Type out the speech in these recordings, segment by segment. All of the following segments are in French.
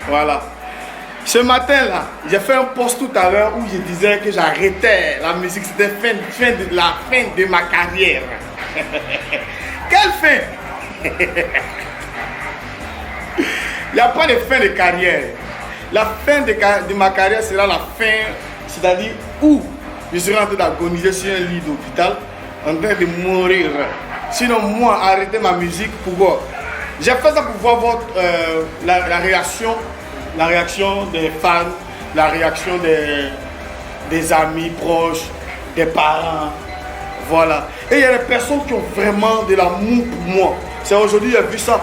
Voilà. Ce matin-là, j'ai fait un post tout à l'heure où je disais que j'arrêtais la musique. C'était la fin de ma carrière. Quelle fin? Il n'y a pas de fin de carrière. La fin de ma carrière sera la fin, c'est-à-dire où je serai en train d'agoniser sur un lit d'hôpital, en train de mourir. Sinon, moi, arrêter ma musique pour voir. J'ai fait ça pour voir la réaction des fans, la réaction des amis proches, des parents. Voilà. Et il y a des personnes qui ont vraiment de l'amour pour moi. C'est aujourd'hui que j'ai vu ça.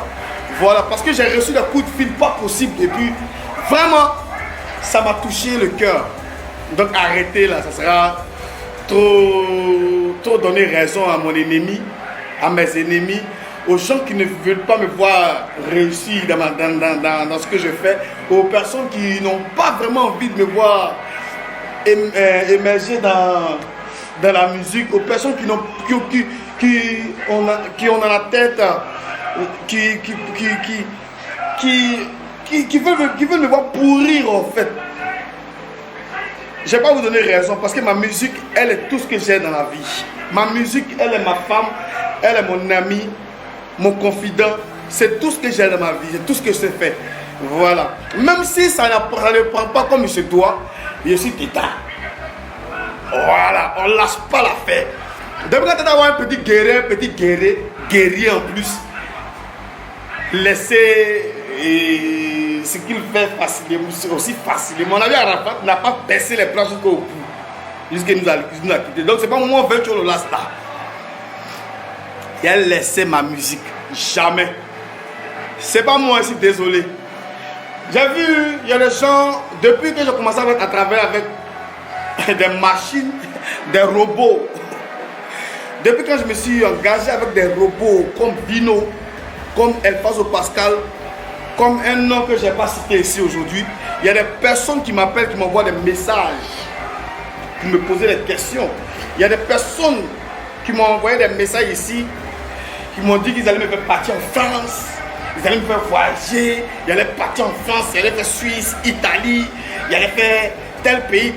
Voilà. Parce que j'ai reçu des coups de fil pas possible. Et puis, vraiment, ça m'a touché le cœur. Donc, arrêtez là. Ça sera trop donner raison à mon ennemi, à mes ennemis, aux gens qui ne veulent pas me voir réussir dans ce que je fais, aux personnes qui n'ont pas vraiment envie de me voir émerger dans la musique, aux personnes qui ont dans la tête, qui veulent me voir pourrir en fait. Je ne vais pas vous donner raison parce que ma musique, elle est tout ce que j'ai dans la vie. Ma musique, elle est ma femme, elle est mon ami, mon confident. C'est tout ce que j'ai dans ma vie, c'est tout ce que je fais. Voilà. Même si ça ne prend pas comme il se doit, je suis tétard. Voilà, on ne lâche pas l'affaire. Depuis quand tu as un petit guerrier en plus, laisser ce qu'il fait facilement, aussi facilement. Mon ami Arafat n'a pas baissé les plans jusqu'au bout, jusqu'à nous a quittés. Donc c'est pas moi Virtual Lasta. Il a laissé ma musique. Jamais. C'est pas moi, je suis désolé. J'ai vu, il y a des gens, depuis que j'ai commencé à travailler avec des machines, des robots. Depuis quand je me suis engagé avec des robots comme Vino, comme Elfazo Pascal, comme un nom que je n'ai pas cité ici aujourd'hui, il y a des personnes qui m'appellent, qui m'envoient des messages, qui me posaient des questions. Il y a des personnes qui m'ont envoyé des messages ici, qui m'ont dit qu'ils allaient me faire partir en France, ils allaient me faire voyager, ils allaient partir en France, ils allaient faire Suisse, Italie, ils allaient faire tel pays,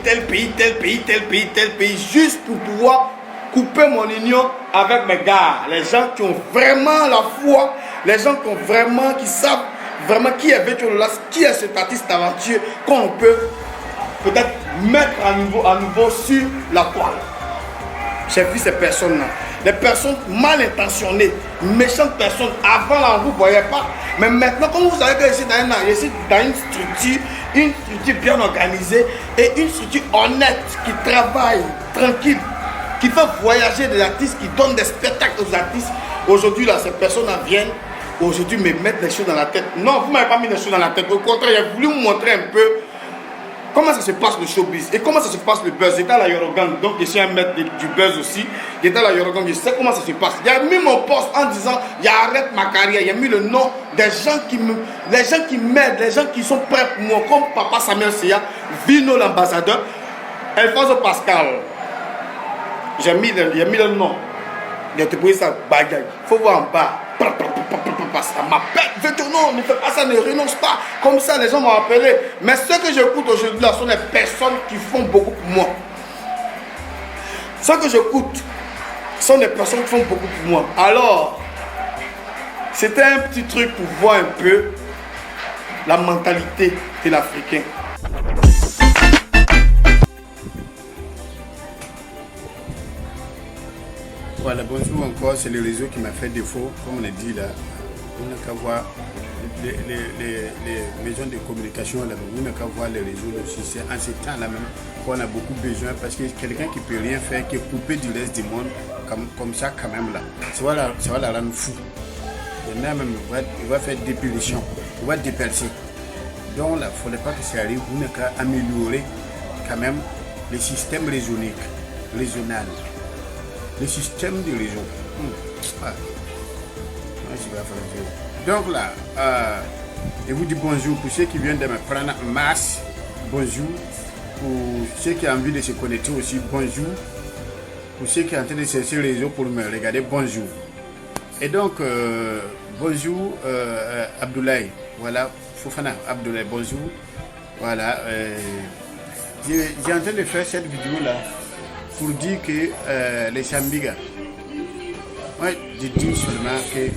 juste pour pouvoir couper mon union avec mes gars. Les gens qui ont vraiment la foi, les gens qui ont vraiment, qui savent vraiment qui est Virtual Lasta, qui est cet artiste aventure qu'on peut peut-être mettre à nouveau sur la toile. J'ai vu ces personnes-là, des personnes mal intentionnées, méchantes personnes. Avant là, on ne vous voyait pas, mais maintenant, comme vous savez que je suis dans une structure bien organisée et une structure honnête qui travaille tranquille, qui fait voyager des artistes, qui donne des spectacles aux artistes. Aujourd'hui là, ces personnes-là viennent aujourd'hui me mettre des choses dans la tête. Non, vous ne m'avez pas mis des choses dans la tête. Au contraire, j'ai voulu vous montrer un peu comment ça se passe le showbiz et comment ça se passe le buzz. J'étais à la Yorogan, donc je suis un maître du buzz aussi. J'étais à la Yorogan, je sais comment ça se passe. J'ai mis mon poste en disant, j'arrête ma carrière. J'ai mis le nom des gens qui m'aident, les gens qui sont prêts pour moi, comme Papa Samuel Seya, Vino l'ambassadeur, Elfazo Pascal. J'ai mis le nom. J'ai trouvé ça bagaille. Il faut voir en bas. Ça m'appelle. Non, ne fais pas ça, ne renonce pas. Comme ça, les gens m'ont appelé. Mais ce que j'écoute aujourd'hui là sont des personnes qui font beaucoup pour moi. Ce que j'écoute sont des personnes qui font beaucoup pour moi. Alors, c'était un petit truc pour voir un peu la mentalité de l'Africain. Voilà, bonjour encore, c'est le réseau qui m'a fait défaut, comme on a dit là. On n'a qu'à voir les maisons de communication là, on n'a qu'à voir les réseaux aussi. C'est en ce temps-là même qu'on a beaucoup besoin parce que quelqu'un qui ne peut rien faire, qui est coupé du reste du monde, comme ça quand même là, ça va la rendre fou. Il y en a même, il va faire dépilation, il va dépercer. Donc là, il ne faudrait pas que ça arrive, on n'a qu'à améliorer quand même le système régional. Le système de réseau. Donc là, je vous dis bonjour pour ceux qui viennent de me prendre en masse. Bonjour. Pour ceux qui ont envie de se connecter aussi, bonjour. Pour ceux qui sont en train de chercher le réseau pour me regarder, bonjour. Et donc, bonjour Abdoulaye. Voilà, Fofana Abdoulaye, bonjour. Voilà, j'ai en train de faire cette vidéo là pour dire que les Sambiga, moi je dis seulement que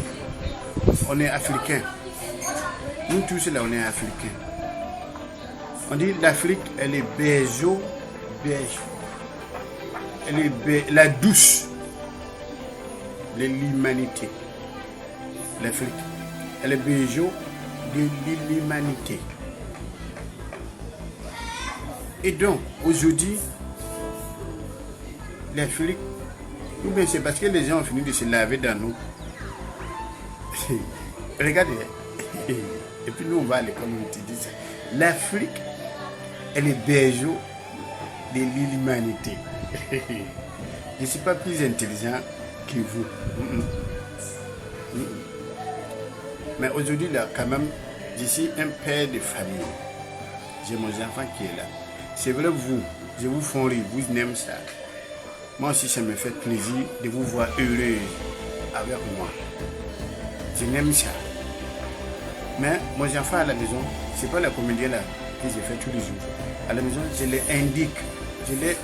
on est africains. Nous tous là, on est africains. On dit l'Afrique, elle est beige. Elle est la douce de l'humanité. L'Afrique, elle est beige de l'humanité. Et donc, aujourd'hui, l'Afrique, ou bien c'est parce que les gens ont fini de se laver dans nous. Regardez, et puis nous on va à l'école, on te dit ça. L'Afrique, elle est berger de l'humanité. Je ne suis pas plus intelligent que vous. Mais aujourd'hui, là, quand même, je suis un père de famille. J'ai mon enfant qui est là. C'est vrai, vous, je vous fais rire, vous n'aimez ça. Moi aussi, ça me fait plaisir de vous voir heureux avec moi. Je n'aime ça. Mais mon enfant à la maison, ce n'est pas la comédie là que je fais tous les jours. À la maison, je les indique, je les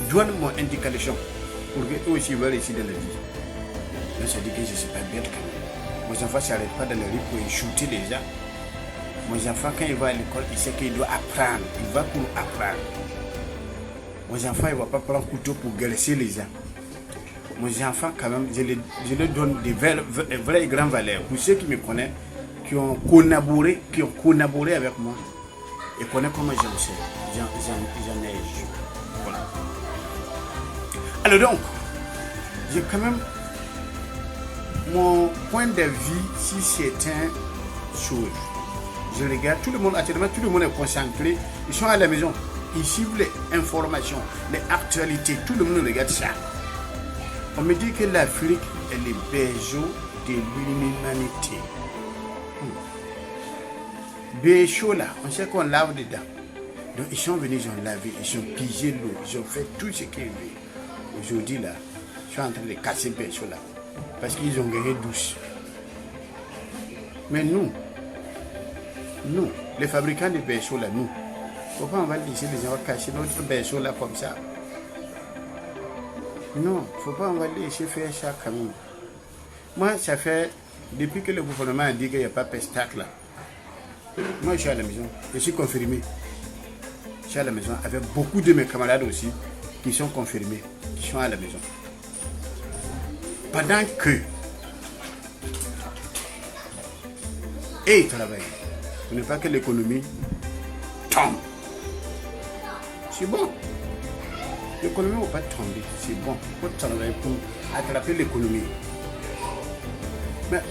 donne mon indication pour qu'eux aussi veulent ici dans la vie. Donc ça dit que je ne suis pas bête quand même. Mon enfant ne s'arrête pas dans la rue pour shooter les gens. Mon enfant, quand il va à l'école, il sait qu'il doit apprendre. Il va pour apprendre. Mon enfant, il ne va pas prendre un couteau pour graisser les gens. Mon enfant, quand même, je leur donne des vraies grandes valeurs. Pour ceux qui me connaissent, qui ont collaboré avec moi, et connaissent comment j'en ai. Voilà. Alors donc, j'ai quand même mon point de vue sur certaines choses. Je regarde, tout le monde, actuellement, tout le monde est concentré. Ils sont à la maison. Ils suivent les informations, les actualités. Tout le monde regarde ça. On me dit que l'Afrique est le berceau de l'humanité. Berceau là, on sait qu'on lave dedans. Donc ils sont venus, ils ont lavé, ils ont pigé l'eau, ils ont fait tout ce qu'ils veulent. Aujourd'hui là, je suis en train de casser berceau là. Parce qu'ils ont gagné douce. Mais nous, les fabricants de berceaux là, nous, pourquoi on va laisser les gens cacher notre berceau là comme ça? Non, il ne faut pas on va laisser faire ça quand même. Moi, ça fait, depuis que le gouvernement a dit qu'il n'y a pas de pestac là, moi je suis à la maison, je suis confirmé. Je suis à la maison avec beaucoup de mes camarades aussi qui sont confirmés, qui sont à la maison. Pendant que ils travaillent. Ce n'est pas que l'économie tombe. C'est bon. L'économie ne va pas tomber. C'est bon. Il faut travailler pour attraper l'économie. Mais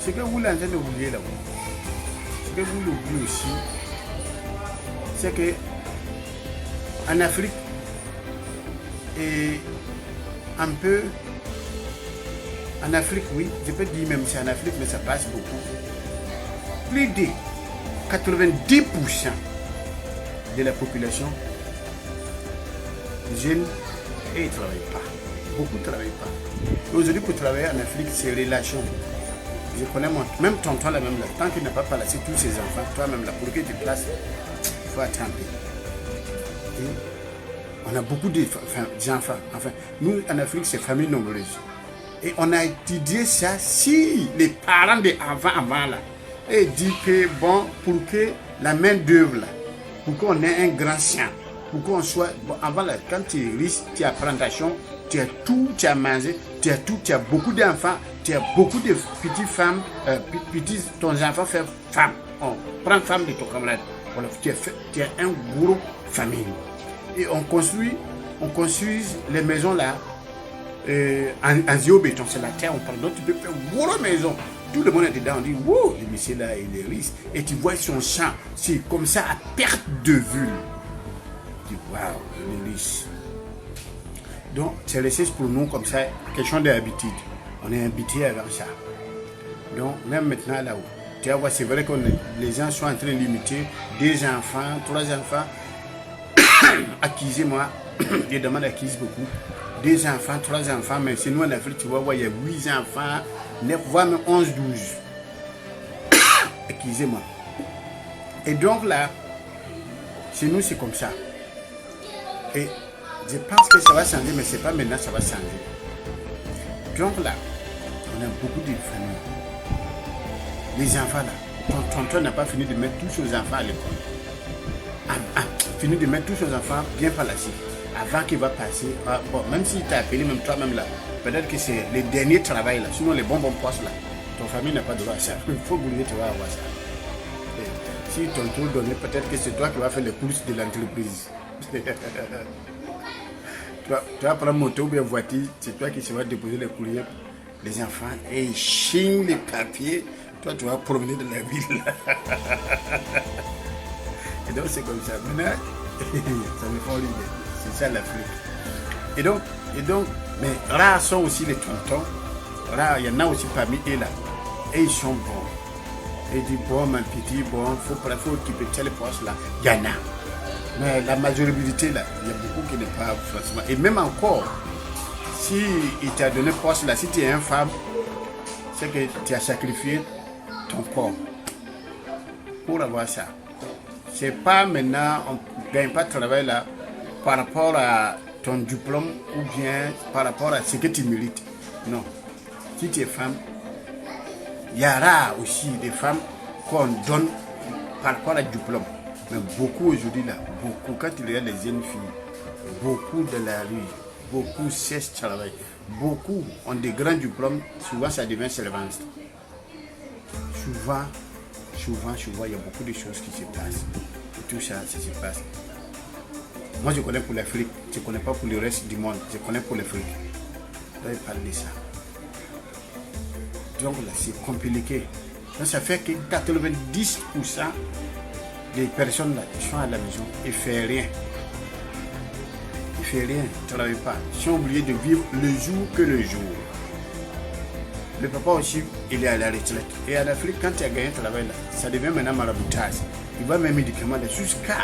ce que vous l'entendez oublier là, ce que vous l'oubliez aussi, c'est que en Afrique, et un peu, en Afrique, oui, je peux dire même c'est en Afrique, mais ça passe beaucoup. Plus de 90% de la population jeune et ils ne travaillent pas. Beaucoup ne travaillent pas. Aujourd'hui, pour travailler en Afrique, c'est relation. Je connais moi, même tonton là, même là, tant qu'il n'a pas placé tous ses enfants, toi-même là, pour que tu places, il faut attendre. Et on a beaucoup d'enfants. Enfin, nous en Afrique, c'est famille nombreuse. Et on a étudié ça si les parents avant là, et dit que bon, pour que la main d'œuvre là, pour qu'on ait un grand champ, pour qu'on soit, bon, avant là, quand tu es riche, tu as plantation, tu as tout, tu as mangé, tu as tout, tu as beaucoup d'enfants, tu as beaucoup de petites femmes, ton enfant fait femme, on prend femme de ton camarade, voilà, tu as un gros famille. Et on construit les maisons là, en géobéton, c'est la terre, on prend d'autres, tu peux faire une grosse maison. Tout le monde est dedans, on dit, wow, le monsieur là, il est riche. Et tu vois son champ, c'est comme ça à perte de vue. Tu dis, waouh, il est riche. Donc, c'est laissé pour nous comme ça, question d'habitude. On est habitué avec ça. Donc, même maintenant là-haut, tu vois, c'est vrai que les gens sont en train de limiter 2 enfants, 3 enfants. Acquisez moi, je demande acquise beaucoup. 2 enfants, 3 enfants, mais chez nous en Afrique, tu vois, il y a 8 enfants, 9, voire même 11, 12. Excusez-moi. Et donc là, chez nous, c'est comme ça. Et je pense que ça va changer, mais c'est pas maintenant, ça va changer. Donc là, on a beaucoup de familles. Les enfants là, ton tonton n'a pas fini de mettre tous ses enfants à l'école. Fini de mettre tous ses enfants bien par la suite. Avant qu'il va passer, bon, même s'il t'a appelé, même toi-même là, peut-être que c'est le dernier travail là, sinon les bons postes là, ton famille n'a pas droit à ça. Il faut bouger, tu vas avoir ça. Et si ton tour donné, peut-être que c'est toi qui vas faire les courses de l'entreprise. Tu vas prendre moto ou bien voiture, c'est toi qui vas déposer les courriers, les enfants, et ils chignent les papiers. Toi, tu vas promener dans la ville. Et donc, c'est comme ça. Maintenant, ça me fait l'idée. C'est ça l'Afrique. Et donc, mais rares sont aussi les tontons. Rares, il y en a aussi parmi eux là. Et ils sont bons. Et ils disent, bon, mon petit, bon, il faut occuper tel poste là. Il y en a. Mais la majorité là, il y a beaucoup qui n'est pas forcément. Et même encore, si il t'a donné poste là, si tu es une femme, c'est que tu as sacrifié ton corps pour avoir ça. C'est pas maintenant, on ne gagne pas de travail là par rapport à ton diplôme ou bien par rapport à ce que tu mérites. Non. Si tu es femme, il y aura aussi des femmes qu'on donne par rapport à diplôme. Mais beaucoup aujourd'hui là, beaucoup, quand il y a les jeunes filles, beaucoup de la rue, beaucoup cessent de travailler, beaucoup ont des grands diplômes, souvent ça devient servante. Souvent, il y a beaucoup de choses qui se passent. Et tout ça, ça se passe. Moi, je connais pour l'Afrique, je ne connais pas pour le reste du monde, je connais pour l'Afrique. Là, il parle de ça. Donc là, c'est compliqué. Donc, ça fait que 90% des personnes là qui sont à la maison, ils ne font rien. Ils ne font rien, ils ne travaillent pas. Ils sont obligés de vivre le jour que le jour. Le papa aussi, il est à la retraite. Et en Afrique, quand tu as gagné un travail là, ça devient maintenant maraboutage. Il va même médicaments là, jusqu'à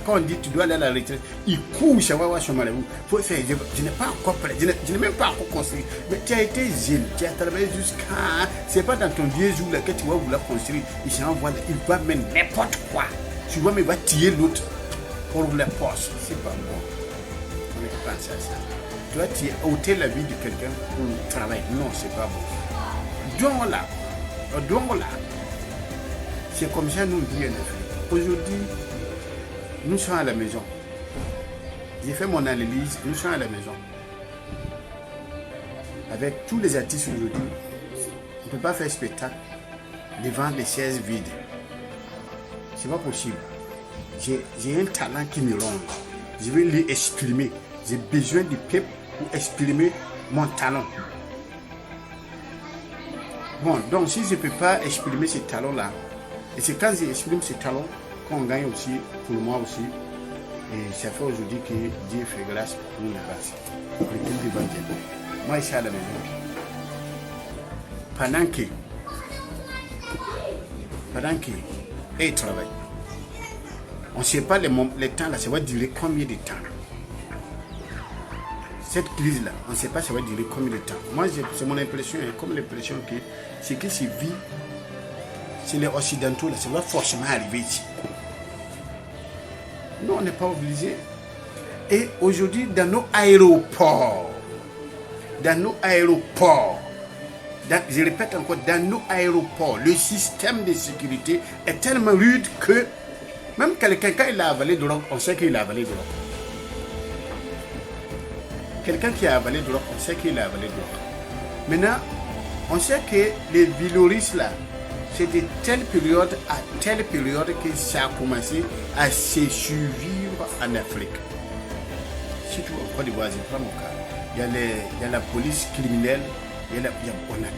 quand on dit tu dois aller à la retraite, il court, ça va voir son marabout. Faut faire, je n'ai pas encore prêt, je n'ai même pas encore construit. Mais tu as été jeune, tu as travaillé jusqu'à. C'est pas dans ton vieux jour là que tu vas vouloir construire. Il s'envoie là, il va mettre n'importe quoi. Tu vois, mais il va tirer l'autre pour la poste. C'est pas bon. On ne pense à ça. Tu vas ôter la vie de quelqu'un pour le travail. Non, c'est pas bon. Donc là, c'est comme ça nous dit en Afrique. Aujourd'hui, nous sommes à la maison. J'ai fait mon analyse, nous sommes à la maison. Avec tous les artistes aujourd'hui, on ne peut pas faire spectacle devant des chaises vides. C'est pas possible. J'ai un talent qui me ronge. Je vais l'exprimer. J'ai besoin du peuple pour exprimer mon talent. Bon, donc si je ne peux pas exprimer ce talent-là, et c'est quand j'exprime ce talent qu'on gagne aussi, pour moi aussi, et ça fait aujourd'hui que Dieu fait grâce pour nous la grâce. Pour le culte d'évangile. Moi, je suis à la maison. Pendant qu'il travaille, on ne sait pas le temps là, ça va durer combien de temps. Cette crise-là, on ne sait pas ça va durer combien de temps. Moi, c'est mon impression, comme l'impression que c'est que c'est vie, c'est les Occidentaux, là, ça va forcément arriver ici. Nous, on n'est pas obligés. Et aujourd'hui, dans nos aéroports, je répète encore, dans nos aéroports, le système de sécurité est tellement rude que même quelqu'un, quand il a avalé de drogue, on sait qu'il a avalé de drogue. Quelqu'un qui a avalé de drogue, on sait qu'il a avalé de drogue. Maintenant, on sait que les viloristes là, c'est de telle période à telle période que ça a commencé à se survivre en Afrique. Surtout en Côte d'Ivoire, je prends mon cas. Il y a la police criminelle, on a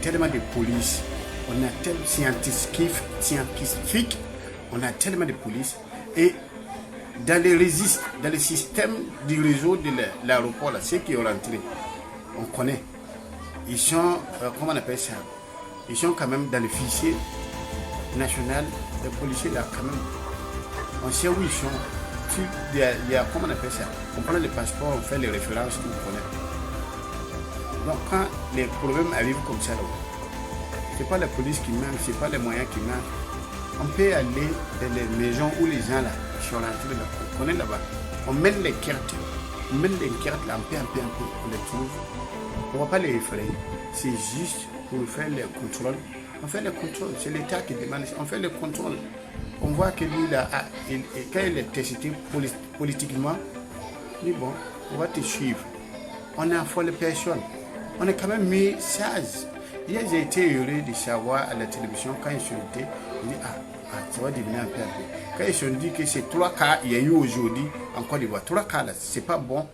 tellement de police, on a tellement scientifique, on a tellement de police. Et dans le système du réseau de l'aéroport, ceux qui ont rentré, on connaît. Ils sont, comment on appelle ça? Ils sont quand même dans le fichier national des policiers là, quand même. On sait où ils sont. Il y a, comment on appelle ça? On prend les passeports, on fait les références, on connaît. Donc quand les problèmes arrivent comme ça, là, c'est pas la police qui manque, c'est pas les moyens qui manquent. On peut aller dans les maisons où les gens là, sur l'entrée là, on connaît là-bas. On met les cartes. On met les cartes là, un peu, on les trouve. On ne va pas les effrayer. C'est juste pour faire les contrôles. On fait les contrôles. C'est l'État qui demande. On fait les contrôles. On voit que lui, là, quand il est testé politiquement, il dit bon, on va te suivre. On a affolé personne. On a quand même mis 16. Hier, j'ai été heureux de savoir à la télévision quand ils sont été, ils disent ça va devenir un peu. Quand ils se sont dit que c'est 3 cas, il y a eu aujourd'hui en Côte d'Ivoire. 3 cas là, c'est pas bon.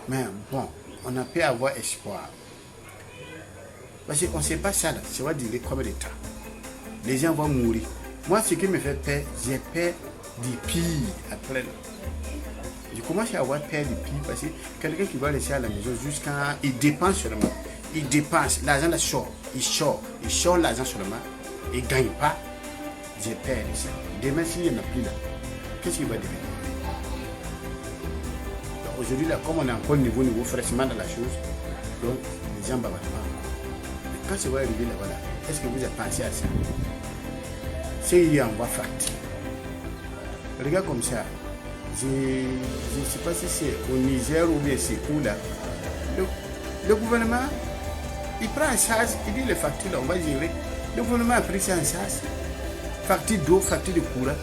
Mais bon, on a pu avoir espoir. Parce qu'on ne sait pas ça là, ça va durer combien de temps. Les gens vont mourir. Moi, ce qui me fait peur, j'ai peur du pire après. Je commence à avoir peur du pire parce que quelqu'un qui va laisser à la maison jusqu'à. Il dépense seulement. Il dépense, l'argent là sort. Il sort l'argent seulement. Il ne gagne pas. J'ai peur de ça. Demain, s'il n'y en a plus là, qu'est-ce qu'il va devenir? Aujourd'hui, là, comme on est encore niveau fraîchement dans la chose, donc les gens vont vraiment. Quand ça va arriver là, voilà, est-ce que vous avez pensé à ça? C'est en voie facture. Regarde comme ça. Je ne sais pas si c'est au Niger ou bien c'est où là. Le gouvernement, il prend en charge, il dit les factures là, on va gérer. Le gouvernement a pris ça en charge. Facture d'eau, facture de courant.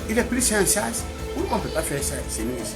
Il a pris ça en charge. Pourquoi on ne peut pas faire ça? C'est nous ici.